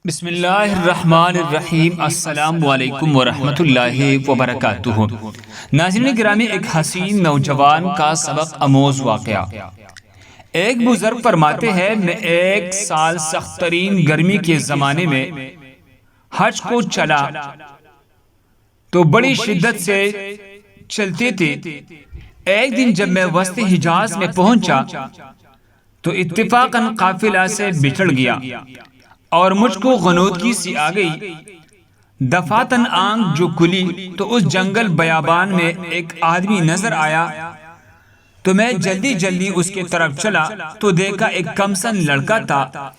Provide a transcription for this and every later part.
بسم اللہ الرحمن الرحیم۔ السلام علیکم ورحمۃ اللہ وبرکاتہ۔ ناظرین گرامی، ایک حسین نوجوان کا سبق آموز واقعہ۔ ایک بزرگ فرماتے ہیں، میں 1 سال سخت ترین گرمی کے زمانے میں حج کو چلا تو بڑی شدت سے چلتے تھے۔ ایک دن جب میں وسط حجاز میں پہنچا تو اتفاقاً قافلہ سے بچھڑ گیا اور مجھ کو غنودگی سی آ گئی۔ دفعتاً آنکھ جو کھلی تو اس جنگل بیابان میں ایک آدمی نظر آیا تو میں جلدی جلدی اس کے طرف چلا تو دیکھا ایک کمسن لڑکا تھا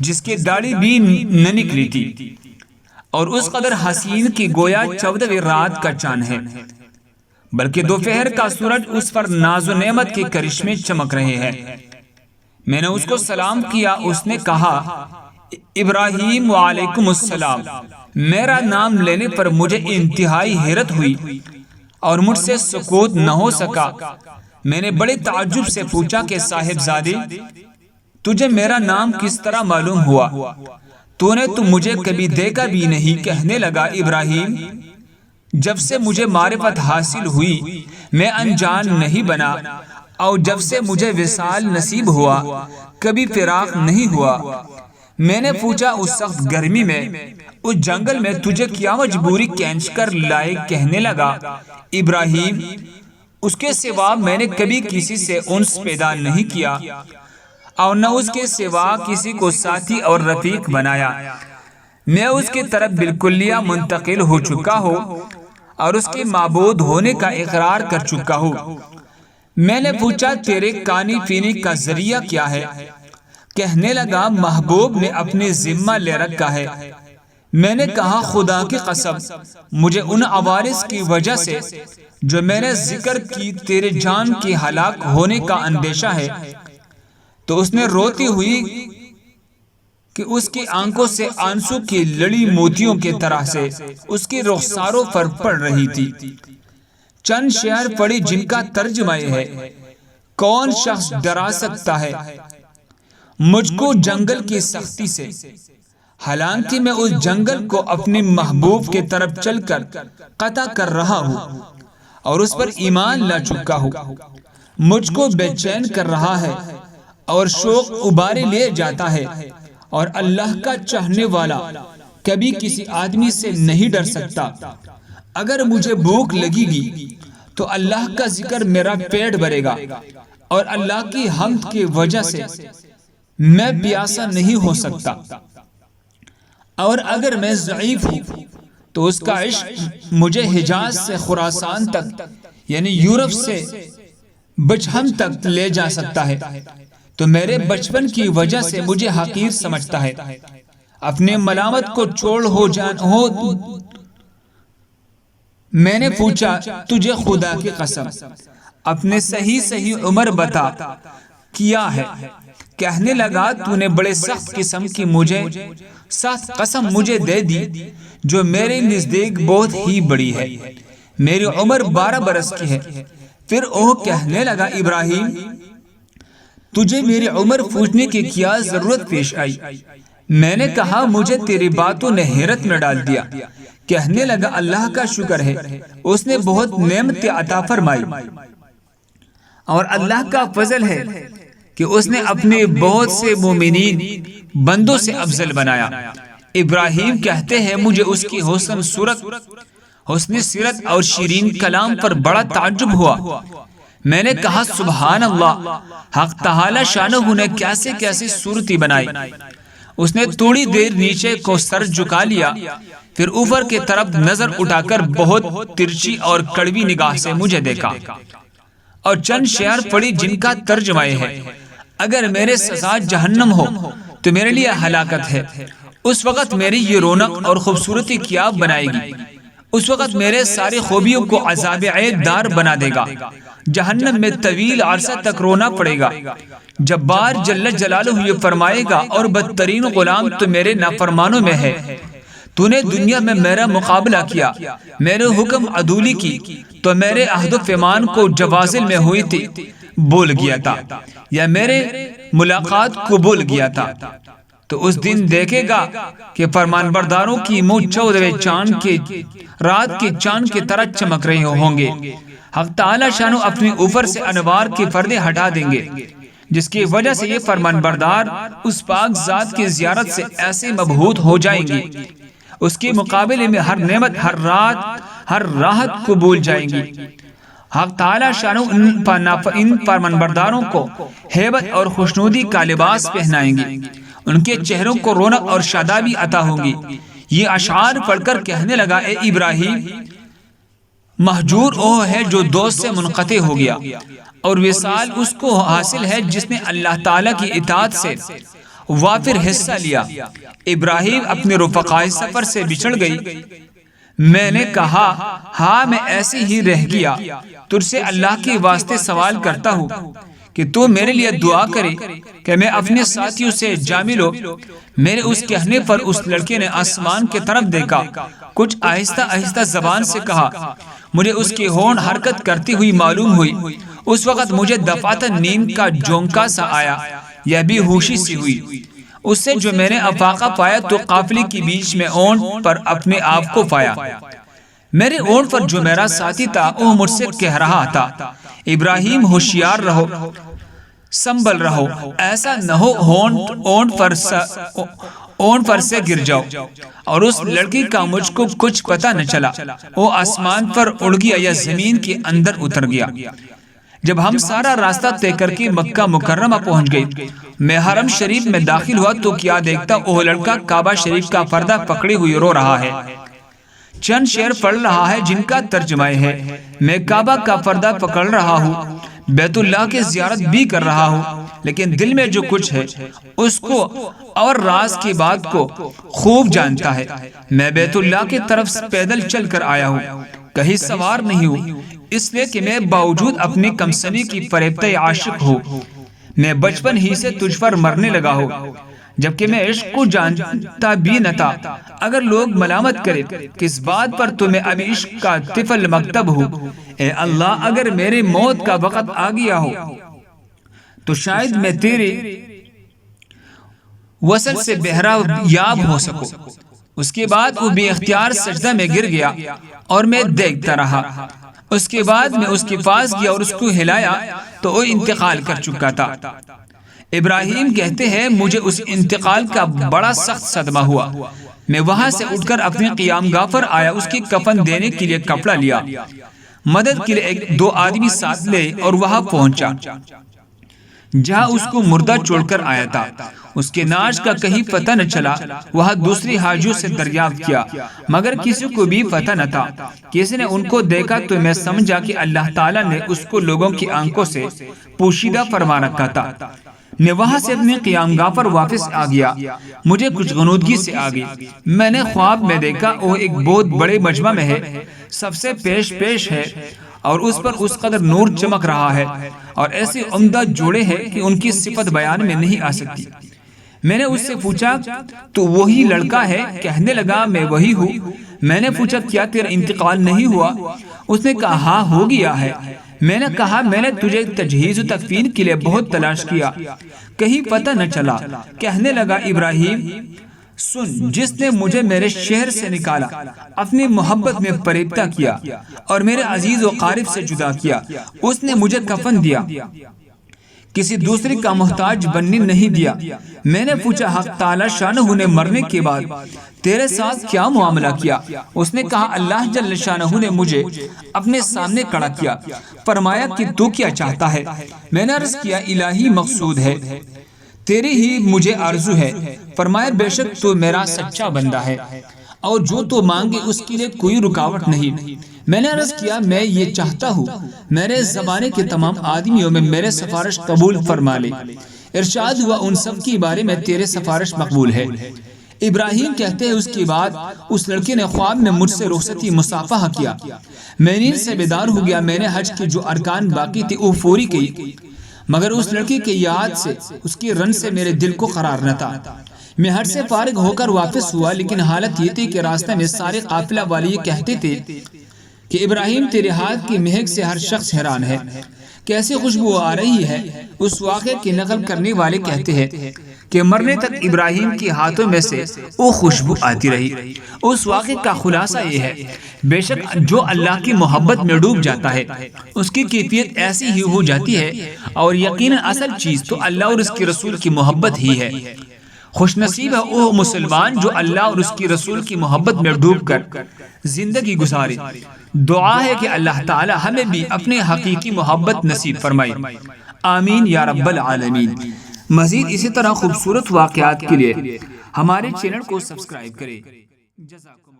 جس کی داڑھی بھی نہ نکلی تھی اور اس قدر حسین کی گویا 14ویں رات کا چاند ہے، بلکہ دوپہر کا سورج اس پر ناز و نعمت کے کرشمے چمک رہے ہیں۔ میں نے اس کو سلام کیا، اس نے کہا، ابراہیم وعلیکم السلام۔ میرا نام لینے پر مجھے انتہائی حیرت ہوئی اور مجھ سے سکوت نہ ہو سکا۔ میں نے بڑے تعجب سے پوچھا کہ صاحبزادے، تجھے میرا نام کس طرح معلوم ہوا؟ تو نے تو مجھے کبھی دیکھا بھی نہیں۔ کہنے لگا، ابراہیم، جب سے مجھے معرفت حاصل ہوئی میں انجان نہیں بنا، اور جب سے مجھے وصال نصیب ہوا کبھی فراق نہیں ہوا۔ میں نے پوچھا، اس سخت گرمی میں اس جنگل میں تجھے کیا مجبوری کھینچ کر لائے؟ کہنے لگا، ابراہیم، اس کے سوا میں نے کبھی کسی سے انس پیدا نہیں کیا اور نہ اس کے سوا کسی کو ساتھی اور رفیق بنایا۔ میں اس کی طرف بالکلیہ منتقل ہو چکا ہوں اور اس کے معبود ہونے کا اقرار کر چکا ہوں۔ میں نے پوچھا، تیرے کھانے پینے کا ذریعہ کیا ہے؟ کہنے لگا، محبوب نے اپنے ذمہ لے رکھا ہے۔ میں نے کہا، خدا کی قسم، مجھے ان عوارض کی وجہ سے جو میں نے ذکر کی تیرے جان کی ہلاک ہونے کا اندیشہ ہے۔ تو اس نے روتی ہوئی کہ اس کی آنکھوں سے آنسو کی لڑی موتیوں کے طرح سے اس کی رخساروں پر پڑ رہی تھی۔ چند شعر پڑھی جن کا ترجمہ ہے، کون شخص ڈرا سکتا ہے مجھ کو جنگل کی سختی سے، حالانکہ میں اس جنگل کو اپنے محبوب کے طرف چل کر قطع کر رہا ہوں اور اس پر ایمان لا چکا ہوں۔ مجھ کو بے چین کر رہا ہے اور شوق ابارے لے جاتا ہے، اور اللہ کا چاہنے والا کبھی کسی آدمی سے نہیں ڈر سکتا۔ اگر مجھے بھوک لگے گی تو اللہ کا ذکر میرا پیٹ بھرے گا، اور اللہ کی حمد کی وجہ سے میں پیاسا نہیں ہو سکتا، اور اگر میں ضعیف ہوں تو اس کا عشق مجھے حجاز سے خراسان تک یعنی یورپ سے بچھم تک لے جا سکتا ہے، تو میرے بچپن کی وجہ سے مجھے حقیر سمجھتا ہے۔ اپنے ملامت کو چھوڑ ہو۔ میں نے پوچھا، تجھے خدا کی قسم اپنے صحیح عمر بتا کیا ہے؟ کہنے لگا، تو نے بڑے سخت قسم کی سخت قسم مجھے دے دی جو میرے نزدیک بہت ہی بڑی ہے۔ میری عمر 12 برس کی ہے۔ پھر وہ کہنے لگا، ابراہیم، تجھے میری عمر پوچھنے کی کیا ضرورت پیش آئی؟ میں نے کہا، مجھے تیری باتوں نے حیرت میں ڈال دیا۔ کہنے لگا، اللہ کا شکر ہے، اس نے بہت نعمت عطا فرمائی، اور اللہ کا فضل ہے کہ اس نے اپنے بہت سے مومنین بندوں سے افضل بنایا۔ ابراہیم کہتے ہیں، مجھے اس کی حسن سیرت اور شیرین کلام پر بڑا تعجب ہوا۔ میں نے کہا، سبحان اللہ، حق تعالی شانہ نے کیسے کیسے صورتی بنائی۔ اس نے تھوڑی دیر نیچے کو سر جھکا لیا، پھر اوپر کی طرف نظر اٹھا کر بہت ترچھی اور کڑوی نگاہ سے مجھے دیکھا اور چند شعر پڑھی جن کا ترجمہ ہے، اگر میرے سزا جہنم ہو تو میرے لیے ہلاکت ہے، اس وقت میری یہ رونق اور خوبصورتی کیا بنائے گی؟ اس وقت میرے سارے خوبیوں کو عذاب عید دار بنا دے گا۔ جہنم میں طویل عرصہ تک رونا پڑے گا۔ جبار جل جلالہ یہ فرمائے گا، اور بدترین غلام تو میرے نافرمانوں میں ہے۔ تو نے دنیا میں میرا مقابلہ کیا، میرے حکم عدولی کی، تو میرے عہد و پیمان کو جوازل میں ہوئی تھی بول گیا تھا، یا میرے ملاقات کو بول گیا تھا۔ تو اس دن دیکھے گا کہ فرمانبرداروں کی منہ 14ویں چاند کے رات کے چاند کی طرح چمک رہے ہوں گے۔ حق تعالی شانو اپنے اوپر سے انوار کے پردے ہٹا دیں گے، جس کی وجہ سے یہ فرمانبردار اس پاک ذات کی زیارت سے ایسے مبہوت ہو جائیں گے، اس کے مقابلے میں ہر نعمت، ہر راحت قبول جائیں گی۔ حق تعالی شانو ان فرمانبرداروں کو ہیبت اور خوشنودی کا لباس پہنائیں گے، ان کے چہروں کو رونق اور شادابی عطا ہوگی۔ یہ اشعار پڑھ کر کہنے لگا، اے ابراہیم، مہجور وہ ہے جو دوست سے منقطع ہو گیا، اور وصال اس کو حاصل ہے جس نے اللہ تعالیٰ کی اطاعت سے وافر حصہ لیا۔ ابراہیم اپنے رفقائے سفر سے بچھڑ گئی۔ میں نے کہا، ہاں میں ایسے ہی رہ گیا، تجھ سے اللہ کے واسطے سوال کرتا ہوں کہ تو میرے لیے دعا کرے کہ میں اپنے ساتھیوں سے جا ملوں۔ میرے اس کہنے پر اس لڑکے نے آسمان کی طرف دیکھا، کچھ آہستہ آہستہ زبان سے کہا۔ مجھے اس کی ہونٹ حرکت کرتی ہوئی معلوم ہوئی۔ اس وقت مجھے دفعتاً نیند کا جھونکا سا آیا یا بے ہوشی سی ہوئی۔ اس سے جو میں نے افاقہ پایا تو قافلے کے بیچ میں اونٹ پر اپنے آپ کو پایا۔ میرے اونٹ پر جو میرا ساتھی تھا وہ مجھ سے کہہ رہا تھا، ابراہیم ہوشیار رہو، سنبھل رہو، ایسا نہ ہو اونٹ پر سے گر جاؤ۔ اور اس لڑکی کا مجھ کو کچھ پتہ نہ چلا، وہ آسمان پر اڑ گیا یا زمین کے اندر اتر گیا۔ جب ہم سارا راستہ طے کر کے مکہ مکرمہ پہنچ گئے، میں حرم شریف میں داخل ہوا تو کیا دیکھتا، وہ لڑکا کعبہ شریف کا پردہ پکڑے ہوئے رو رہا ہے، چند شعر پڑھ رہا ہے جن کا ترجمہ ہے، میں کعبہ کا پردہ پکڑ رہا ہوں، بیت اللہ کی زیارت بھی کر رہا ہوں، لیکن دل میں جو کچھ ہے اس کو اور راز کی بات کو خوب جانتا ہے۔ میں بیت اللہ کی طرف پیدل چل کر آیا ہوں، کہیں سوار نہیں ہوں، اس لیے کہ میں باوجود اپنے کمسنی کی فریبتہ عاشق ہوں۔ میں بچپن ہی سے تجھ پر مرنے لگا ہوں، جبکہ میں عشق کو جانتا بھی نہ تھا۔ اگر لوگ ملامت کرے کس بات پر تو میں اب عشق کا طفل مکتب ہوں۔ اے اللہ، اگر میرے موت کا وقت آ گیا ہو تو شاید میں تیرے وصل سے بہرا یاب ہو سکوں۔ اس کے بعد وہ بے اختیار سجدہ میں گر گیا اور میں دیکھتا رہا۔ اس کے بعد میں اس کے پاس گیا اور اس کو ہلایا تو وہ انتقال کر چکا تھا۔ ابراہیم کہتے ہیں، مجھے اس انتقال کا بڑا سخت صدمہ ہوا۔ میں وہاں سے اٹھ کر اپنے قیام گاہ پر آیا، اس کی کفن دینے کے لیے کپڑا لیا، مدد کے لیے 2 آدمی ساتھ لے اور وہاں پہنچا جہاں اس کو مردہ چھوڑ کر آیا تھا۔ اس کے ناش کا کہیں پتہ نہ چلا۔ وہاں دوسری حاجیوں سے دریافت کیا، مگر کسی کو بھی پتہ نہ تھا۔ کسی نے ان کو دیکھا تو میں سمجھا کہ اللہ تعالیٰ نے اس کو لوگوں کی آنکھوں سے پوشیدہ فرما رکھا تھا۔ میں وہاں سے اپنے قیام گاہ پر واپس آ گیا، مجھے کچھ غنودگی سے آ گئی۔ میں نے خواب میں دیکھا وہ ایک بہت بڑے مجمع میں ہے، سب سے پیش ہے، اور اس پر اس قدر نور چمک رہا ہے اور ایسے عمدہ جوڑے ہیں کہ ان کی صفت بیان میں نہیں آ سکتی۔ میں نے اس سے پوچھا، تو وہی لڑکا ہے؟ کہنے لگا، میں وہی ہوں۔ میں نے پوچھا، کیا تیرا انتقال نہیں ہوا؟ اس نے کہا، ہاں ہو گیا ہے۔ میں نے کہا، میں نے تجھے تجہیز و تکفین کے لیے بہت تلاش کیا، کہیں پتہ نہ چلا۔ کہنے لگا، ابراہیم سن، جس نے مجھے میرے شہر سے نکالا، اپنی محبت میں فریبتہ کیا اور میرے عزیز و قارب سے جدا کیا، اس نے مجھے کفن دیا، کسی دوسرے کا محتاج بننے نہیں دیا۔ میں نے پوچھا، حق تعالی شانہ نے مرنے کے بعد تیرے ساتھ کیا معاملہ کیا؟ اس نے کہا، اللہ جل شانہ نے مجھے اپنے سامنے کھڑا کیا، فرمایا کہ تو کیا چاہتا ہے؟ میں نے عرض کیا، الہی مقصود ہے، تیری ہی مجھے آرزو ہے۔ فرمایا، بے شک تو میرا سچا بندہ ہے اور جو تو مانگے اس کے لیے کوئی رکاوٹ نہیں۔ میں نے عرض کیا، میں یہ چاہتا ہوں میرے زمانے کے تمام آدمیوں میں میرے سفارش قبول فرما لے۔ ارشاد ہوا، ان سب کے بارے میں تیرے سفارش مقبول ہے۔ ابراہیم کہتے ہیں، اس کے بعد اس لڑکے نے خواب میں مجھ سے رخصتی مصافحہ کیا۔ میں نیند سے بیدار ہو گیا۔ میں نے حج کے جو ارکان باقی تھے وہ پوری کی، مگر اس لڑکی کی یاد سے، اس کی رن سے میرے دل کو قرار نہ تھا۔ میں حج سے فارغ ہو کر واپس ہوا، لیکن حالت یہ تھی کہ راستہ میں سارے قافلہ والے یہ کہتے تھے کہ ابراہیم تیرے ہاتھ کی مہک سے ہر شخص حیران ہے، کیسے خوشبو آ رہی ہے۔ اس واقعے کی نقل کرنے والے کہتے ہیں کہ مرنے تک ابراہیم کے ہاتھوں میں سے وہ خوشبو آتی رہی۔ اس واقعے کا خلاصہ یہ ہے، بے شک جو اللہ کی محبت میں ڈوب جاتا ہے اس کی کیفیت ایسی ہی ہو جاتی ہے، اور یقیناً اصل چیز تو اللہ اور اس کے رسول کی محبت ہی ہے۔ خوش نصیب ہے وہ مسلمان جو اللہ اور اس کی رسول کی محبت میں ڈوب کر زندگی گزارے۔ دعا ہے کہ اللہ تعالی ہمیں بھی اپنے حقیقی محبت نصیب فرمائے، آمین یا رب العالمین۔ مزید اسی طرح خوبصورت واقعات کے لیے ہمارے چینل کو سبسکرائب کریں۔ جزاکم